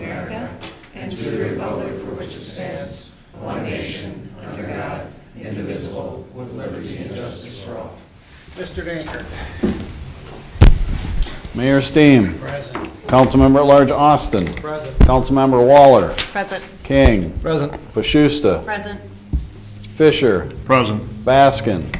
America and to the republic for which it stands, one nation, under God, indivisible, with liberty and justice for all. Mr. Dankert. Mayor Steen. Present. Councilmember at Large Austin. Present. Councilmember Waller. Present. King. Present. Pashusta. Present. Fisher. Present. Baskin.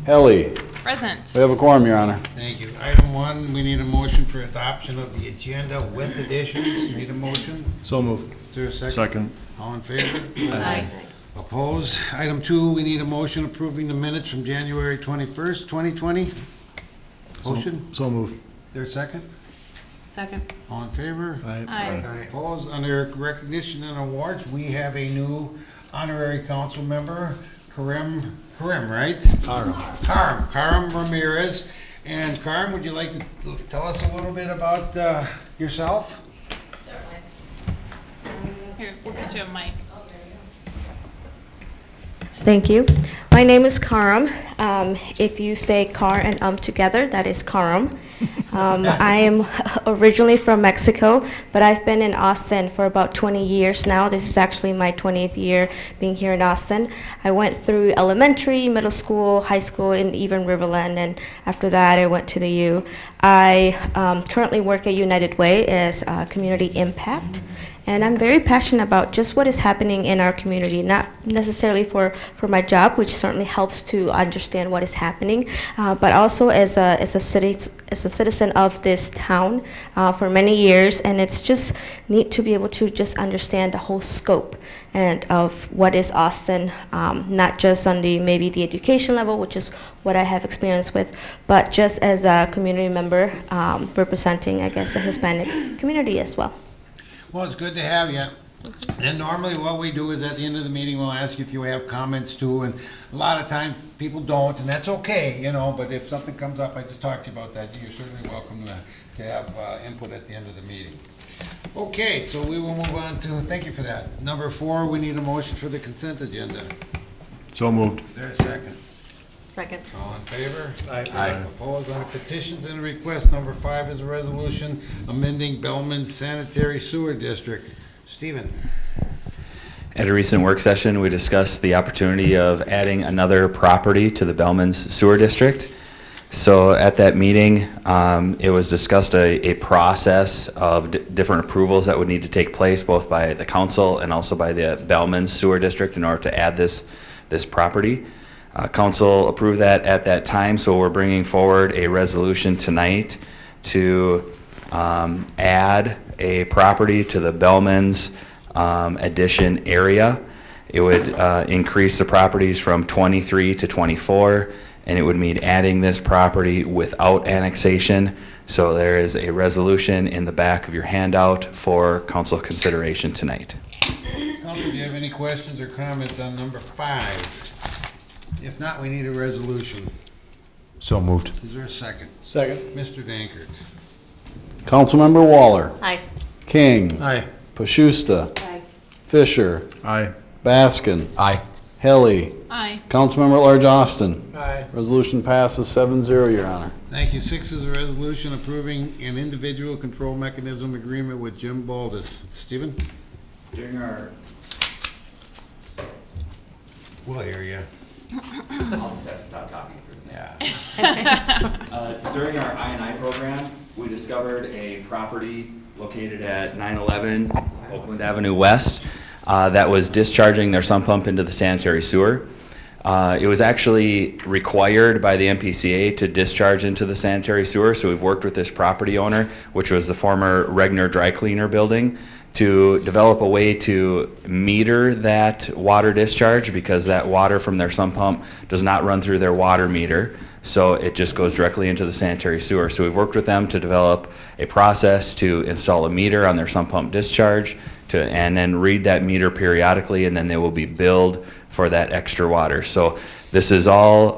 Helly. Present. We have a quorum, Your Honor. Thank you. Item 1, we need a motion for adoption of the agenda with additions. Need a motion? So moved. Is there a second? Second. All in favor? Aye. Opposed? Item 2, we need a motion approving the minutes from January 21st, 2020. Motion? So moved. Is there a second? Second. All in favor? Aye. Opposed? Under recognition and awards, we have a new honorary council member, Karim, right? Karim Ramirez. And Karim, would you like to tell us a little bit about yourself? Here, we'll get you a mic. Thank you. My name is Karam. If you say car and together, that is Karam. I am originally from Mexico, but I've been in Austin for about 20 years now. This is actually my 20th year being here in Austin. I went through elementary, middle school, high school, and even Riverland, and after that I went to the U. I currently work at United Way as community impact. And I'm very passionate about just what is happening in our community, not necessarily for my job, which certainly helps to understand what is happening, but also as a citizen of this town for many years. And it's just neat to be able to just understand the whole scope and of what is Austin, not just on maybe the education level, which is what I have experience with, but just as a community member representing, I guess, the Hispanic community as well. Well, it's good to have you. And normally what we do is at the end of the meeting, we'll ask you if you have comments too, and a lot of times people don't, and that's okay, you know, but if something comes up, I just talked to you about that, you're certainly welcome to have input at the end of the meeting. Okay, so we will move on to, thank you for that. Number 4, we need a motion for the consent agenda. So moved. Is there a second? Second. All in favor? Aye. Opposed? On the petitions and requests, number 5 is a resolution amending Bellman Sanitary Sewer District. Stephen. At a recent work session, we discussed the opportunity of adding another property to the Bellman's Sewer District. So at that meeting, it was discussed a process of different approvals that would need to take place both by the council and also by the Bellman's Sewer District in order to add this property. Council approved that at that time, so we're bringing forward a resolution tonight to add a property to the Bellman's addition area. It would increase the properties from 23 to 24, and it would mean adding this property without annexation. So there is a resolution in the back of your handout for council consideration tonight. Council, do you have any questions or comments on number 5? If not, we need a resolution. So moved. Is there a second? Second. Mr. Dankert. Councilmember Waller. Aye. King. Aye. Pashusta. Aye. Fisher. Aye. Baskin. Aye. Helly. Aye. Councilmember at Large Austin. Aye. Resolution passes 7-0, Your Honor. Thank you. 6 is a resolution approving an individual control mechanism agreement with Jim Baldus. Stephen? During our We'll hear you. I'll just have to stop talking for a minute. Yeah. During our I&I program, we discovered a property located at 911 Oakland Avenue West that was discharging their sump pump into the sanitary sewer. It was actually required by the MPCA to discharge into the sanitary sewer, so we've worked with this property owner, which was the former Regner Dry Cleaner building, to develop a way to meter that water discharge, because that water from their sump pump does not run through their water meter, so it just goes directly into the sanitary sewer. So we've worked with them to develop a process to install a meter on their sump pump discharge and then read that meter periodically, and then they will be billed for that extra water. So this is all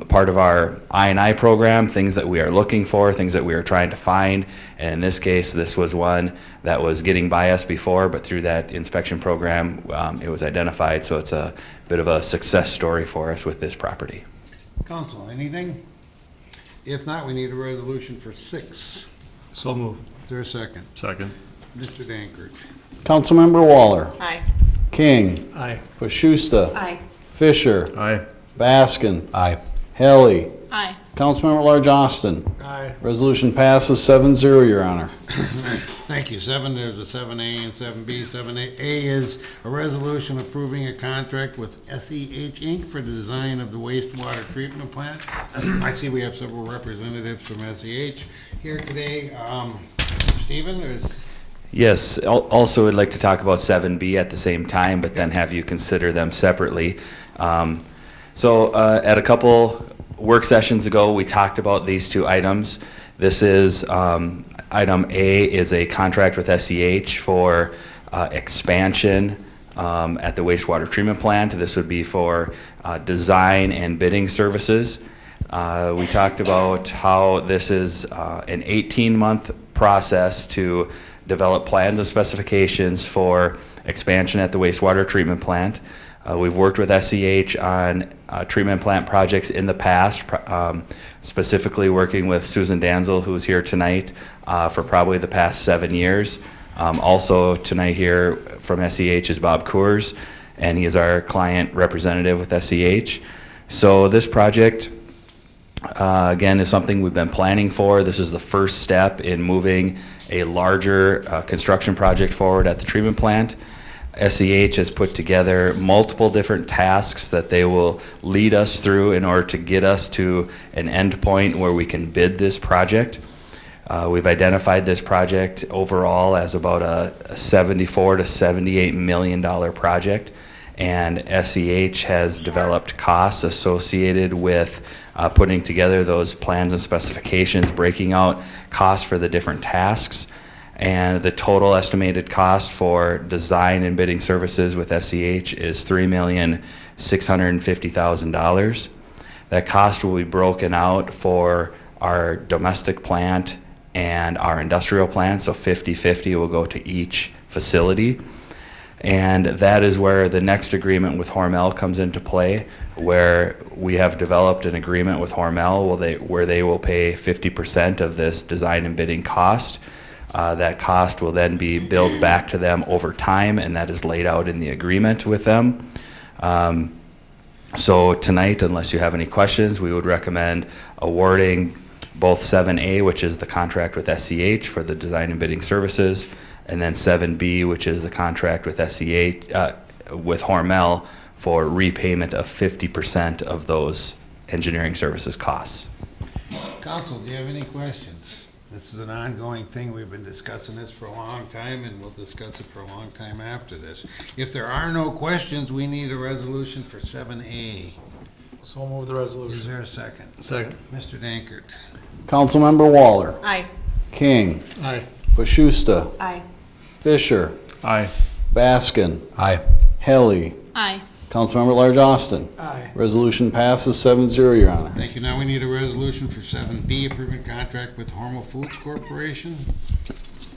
part of our I&I program, things that we are looking for, things that we are trying to find. And in this case, this was one that was getting by us before, but through that inspection program, it was identified. So it's a bit of a success story for us with this property. Council, anything? If not, we need a resolution for 6. So moved. Is there a second? Second. Mr. Dankert. Councilmember Waller, Aye. King, Aye. Pashusta, Aye. Fisher, Aye. Baskin, Aye. Helly, Aye. Councilmember at Large Austin. Aye. Resolution passes 7-0, Your Honor. Thank you. There's a 7A and 7B. 7A is a resolution approving a contract with SEH Inc. for the design of the wastewater treatment plant. I see we have several representatives from SEH here today. Stephen, there's... Yes, also would like to talk about 7B at the same time, but then have you consider them separately. At a couple work sessions ago, we talked about these two items. This is, item A is a contract with SEH for expansion at the wastewater treatment plant. This would be for design and bidding services. We talked about how this is an 18-month process to develop plans and specifications for expansion at the wastewater treatment plant. We've worked with SEH on treatment plant projects in the past, specifically working with Susan Danzel, who's here tonight, for probably the past 7 years. Also tonight here from SEH is Bob Coors, and he is our client representative with SEH. So this project, again, is something we've been planning for. This is the first step in moving a larger construction project forward at the treatment plant. SEH has put together multiple different tasks that they will lead us through in order to get us to an end point where we can bid this project. We've identified this project overall as about a $74 to $78 million project, and SEH has developed costs associated with putting together those plans and specifications, breaking out costs for the different tasks. And the total estimated cost for design and bidding services with SEH is $3,650,000. That cost will be broken out for our domestic plant and our industrial plant, so 50-50 will go to each facility. And that is where the next agreement with Hormel comes into play, where we have developed an agreement with Hormel where they will pay 50% of this design and bidding cost. That cost will then be billed back to them over time, and that is laid out in the agreement with them. So tonight, unless you have any questions, we would recommend awarding both 7A, which is the contract with SEH for the design and bidding services, and then 7B, which is the contract with SEH, with Hormel for repayment of 50% of those engineering services costs. Council, do you have any questions? This is an ongoing thing. We've been discussing this for a long time, and we'll discuss it for a long time after this. If there are no questions, we need a resolution for 7A. So move the Is resolution. there a second? Second. Mr. Dankert. Councilmember Waller, Aye. King, Aye. Pashusta, Aye. Fisher, Aye. Baskin, Aye. Helly, Aye. Councilmember at Large Austin. Aye. Resolution passes 7-0, Your Honor. Thank you. Now we need a resolution for 7B, approving contract with Hormel Foods Corporation.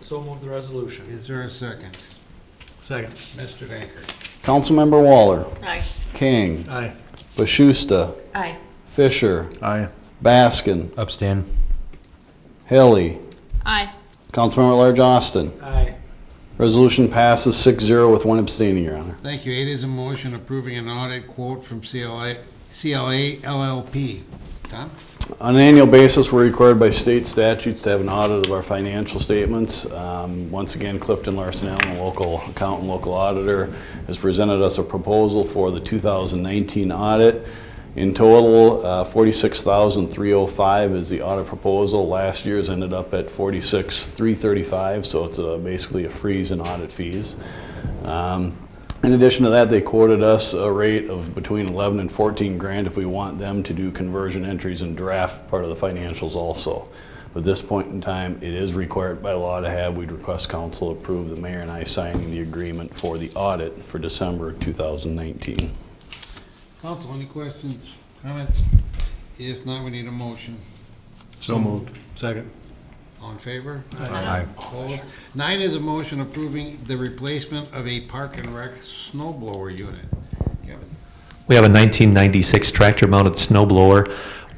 So move the resolution. Is there a second? Second. Mr. Dankert. Councilmember Waller, Aye. King, Aye. Pashusta, Aye. Fisher, Aye. Baskin, Abstain. Helly, Aye. Councilmember at Large Austin. Aye. Resolution passes 6-0 with one abstaining, Your Honor. Thank you. 8 is a motion approving an audit quote from CLA LLP. Tom? On an annual basis, we're required by state statutes to have an audit of our financial statements. Once again, Clifton Larson Allen, local accountant, local auditor, has presented us a proposal for the 2019 audit. In total, $46,305 is the audit proposal. Last year's ended up at $46,335, so it's basically a freeze in audit fees. In addition to that, they quoted us a rate of between 11 and 14 grand if we want them to do conversion entries and draft part of the financials also. At this point in time, it is required by law to have. We'd request council approve the mayor and I signing the agreement for the audit for December 2019. Council, any questions, comments? If not, we need a motion. So moved. Second. All in favor? Aye. Opposed? 9 is a motion approving the replacement of a park and rec snow blower unit. Kevin? We have a 1996 tractor-mounted snow blower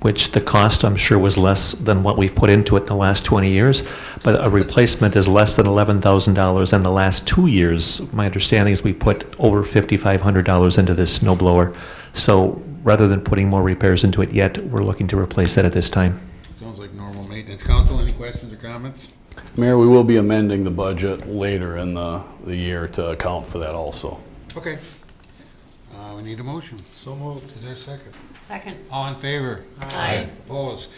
which the cost, I'm sure, was less than what we've put into it in the last 20 years. But a replacement is less than $11,000. In the last 2 years, my understanding is we put over $5,500 into this snow blower. So rather than putting more repairs into it yet, we're looking to replace it at this time. Sounds like normal maintenance. Council, any questions or comments? Mayor, we will be amending the budget later in the year to account for that also. Okay. We need a motion. So moved. Is there a second? Second. All in favor? Aye. Opposed?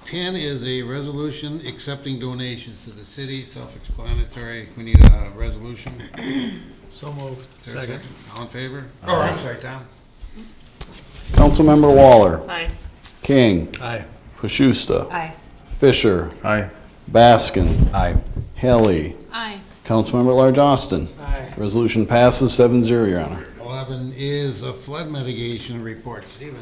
10 is a resolution accepting donations to the city, self-explanatory. We need a resolution. So moved. Is there a Second. All in favor? Oh, I'm sorry, Tom. Councilmember Waller, Aye. King, Aye. Pashusta, Aye. Fisher, Aye. Baskin, Aye. Haley, Aye. Councilmember at Large Austin. Aye. Resolution passes 7-0, Your Honor. 11 is a flood mitigation report. Stephen?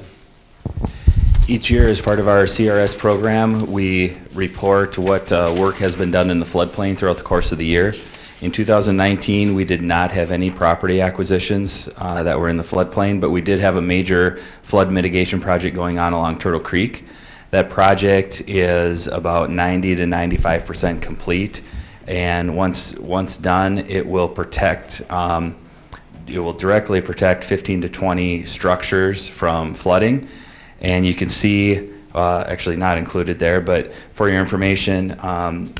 Each year, as part of our CRS program, we report what work has been done in the floodplain throughout the course of the year. In 2019, we did not have any property acquisitions that were in the floodplain, but we did have a major flood mitigation project going on along Turtle Creek. That project is about 90 to 95% complete, and once done, it will protect. It will directly protect 15 to 20 structures from flooding. And you can see, actually not included there, but for your information,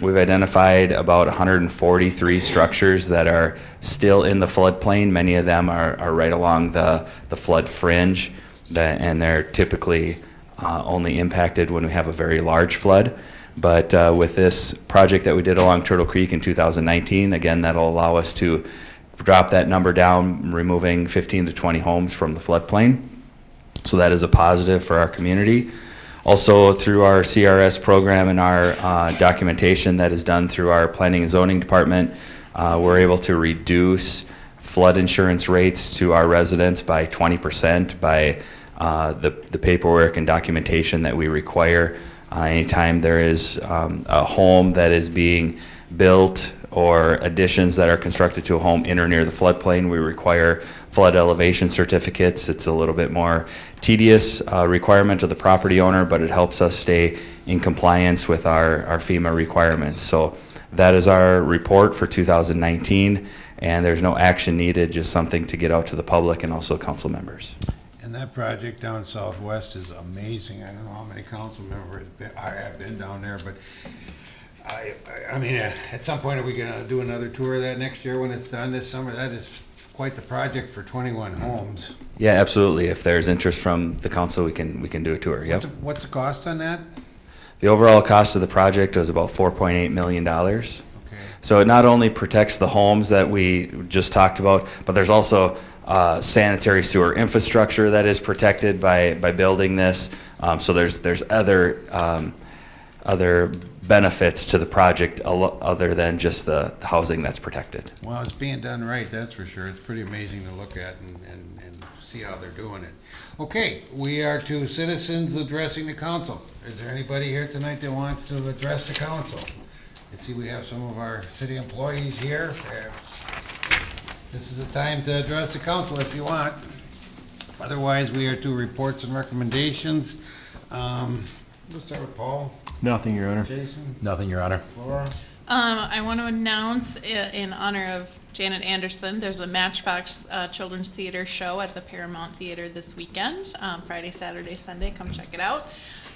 we've identified about 143 structures that are still in the floodplain. Many of them are right along the flood fringe, and they're typically only impacted when we have a very large flood. But with this project that we did along Turtle Creek in 2019, again, that'll allow us to drop that number down, removing 15 to 20 homes from the floodplain. So that is a positive for our community. Also, through our CRS program and our documentation that is done through our planning and zoning department, we're able to reduce flood insurance rates to our residents by 20% by the paperwork and documentation that we require. Anytime there is a home that is being built or additions that are constructed to a home in or near the floodplain, we require flood elevation certificates. It's a little bit more tedious requirement of the property owner, but it helps us stay in compliance with our FEMA requirements. So that is our report for 2019, and there's no action needed, just something to get out to the public and also council members. And that project down southwest is amazing. I don't know how many council members I have been down there, but I mean, at some point, are we going to do another tour of that next year when it's done this summer? That is quite the project for 21 homes. Yeah, absolutely. If there's interest from the council, we can do a tour. Yep. What's the cost on that? The overall cost of the project was about $4.8 million. Okay. So it not only protects the homes that we just talked about, but there's also sanitary sewer infrastructure that is protected by building this. So there's other benefits to the project other than just the housing that's protected. Well, it's being done right, that's for sure. It's pretty amazing to look at and see how they're doing it. Okay, we are to citizens addressing the council. Is there anybody here tonight that wants to address the council? I see we have some of our city employees here. This is the time to address the council if you want. Otherwise, we are to reports and recommendations. Let's start with Paul. Nothing, Your Honor. Jason? Nothing, Your Honor. Laura? I want to announce in honor of Janet Anderson, there's a Matchbox Children's Theater show at the Paramount Theater this weekend, Friday, Saturday, Sunday. Come check it out.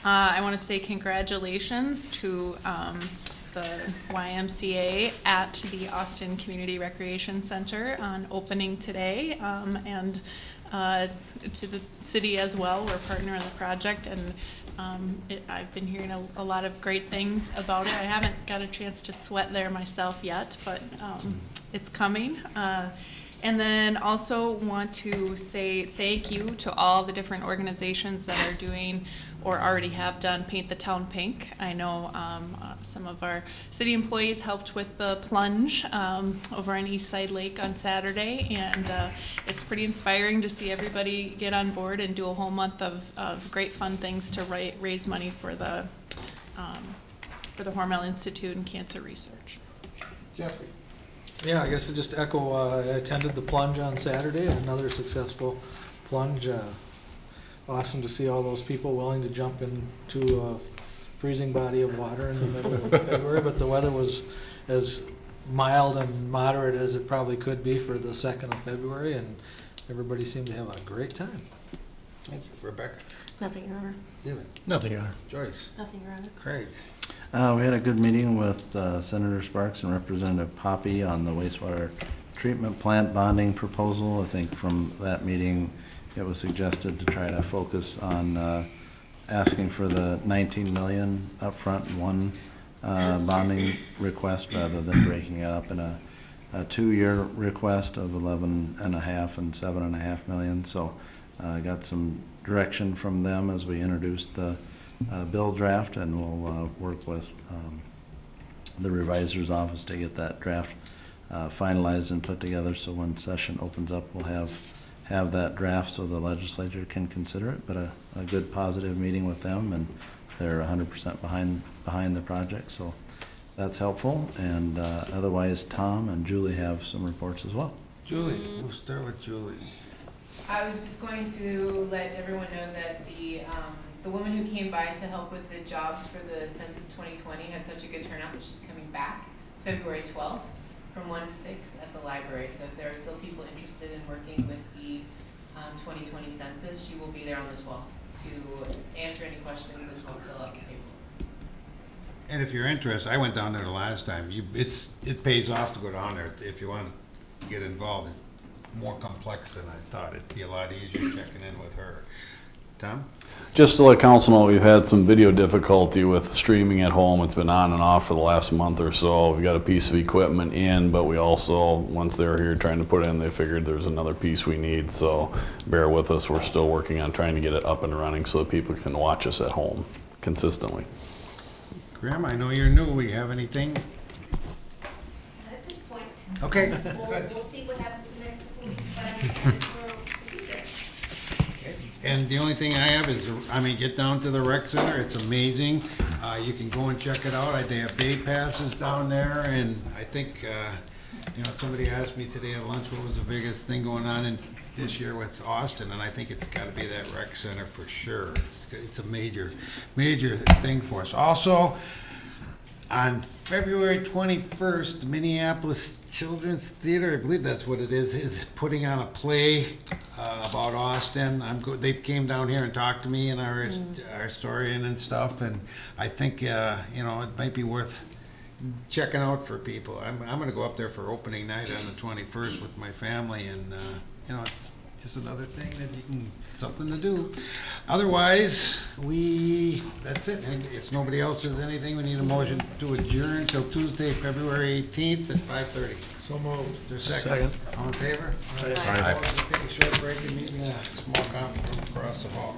I want to say congratulations to the YMCA at the Austin Community Recreation Center on opening today, and to the city as well. We're a partner in the project, and I've been hearing a lot of great things about it. I haven't got a chance to sweat there myself yet, but it's coming. And then also want to say thank you to all the different organizations that are doing or already have done Paint the Town Pink. I know some of our city employees helped with the plunge over on East Side Lake on Saturday, and it's pretty inspiring to see everybody get on board and do a whole month of great fun things to raise money for the Hormel Institute and cancer research. Jeffrey? Yeah, I guess I just echo, I attended the plunge on Saturday, another successful plunge. awesome to see all those people willing to jump into a freezing body of water in the middle of February, but the weather was as mild and moderate as it probably could be for the 2nd of February, and everybody seemed to have a great time. Thank you. Rebecca? Nothing, Your Honor. Steven? Nothing, Your Honor. Joyce? Nothing, Your Honor. Craig? We had a good meeting with Senator Sparks and Representative Poppy on the wastewater treatment plant bonding proposal. I think from that meeting, it was suggested to try to focus on asking for the 19 million upfront in one bonding request rather than breaking it up in a 2-year request of 11.5 and 7.5 million. So I got some direction from them as we introduced the bill draft, and we'll work with the revisor's office to get that draft finalized and put together, so when session opens up, we'll have that draft so the legislature can consider it. But a good positive meeting with them, and they're 100% behind the project, so that's helpful. And otherwise, Tom and Julie have some reports as well. Julie? We'll start with Julie. I was just going to let everyone know that the woman who came by to help with the jobs for the Census 2020 had such a good turnout that she's coming back February 12th from 1 to 6 at the library. So if there are still people interested in working with the 2020 census, she will be there on the 12th to answer any questions and help fill out the paperwork. And if you're interested, I went down there the last time. It pays off to go down there if you want to get involved. It's more complex than I thought. It'd be a lot easier checking in with her. Tom? Just to let council know, we've had some video difficulty with streaming at home. It's been on and off for the last month or so. We got a piece of equipment in, but we also, once they were here trying to put it in, they figured there's another piece we need. So bear with us. We're still working on trying to get it up and running so that people can watch us at home consistently. Graham, I know you're new. We have anything? At this point, Okay. we'll see what happens in the next couple weeks, but I'm excited to be there. And the only thing I have is, get down to the rec center. It's amazing. You can go and check it out. They have day passes down there, and I think, somebody asked me today at lunch what was the biggest thing going on this year with Austin, and I think it's got to be that rec center for sure. It's a major thing for us. Also, on February 21st, the Minneapolis Children's Theater, I believe that's what it is putting on a play about Austin. They came down here and talked to me and our historian and stuff, and I think it might be worth checking out for people. I'm going to go up there for opening night on the 21st with my family, and it's just another thing something to do. Otherwise, that's it. And if nobody else has anything, we need a motion to adjourn till Tuesday, February 18th at 5:30. So moved. Is there a second? All in favor? Aye. Take a short break and meet in a small conference room across the hall.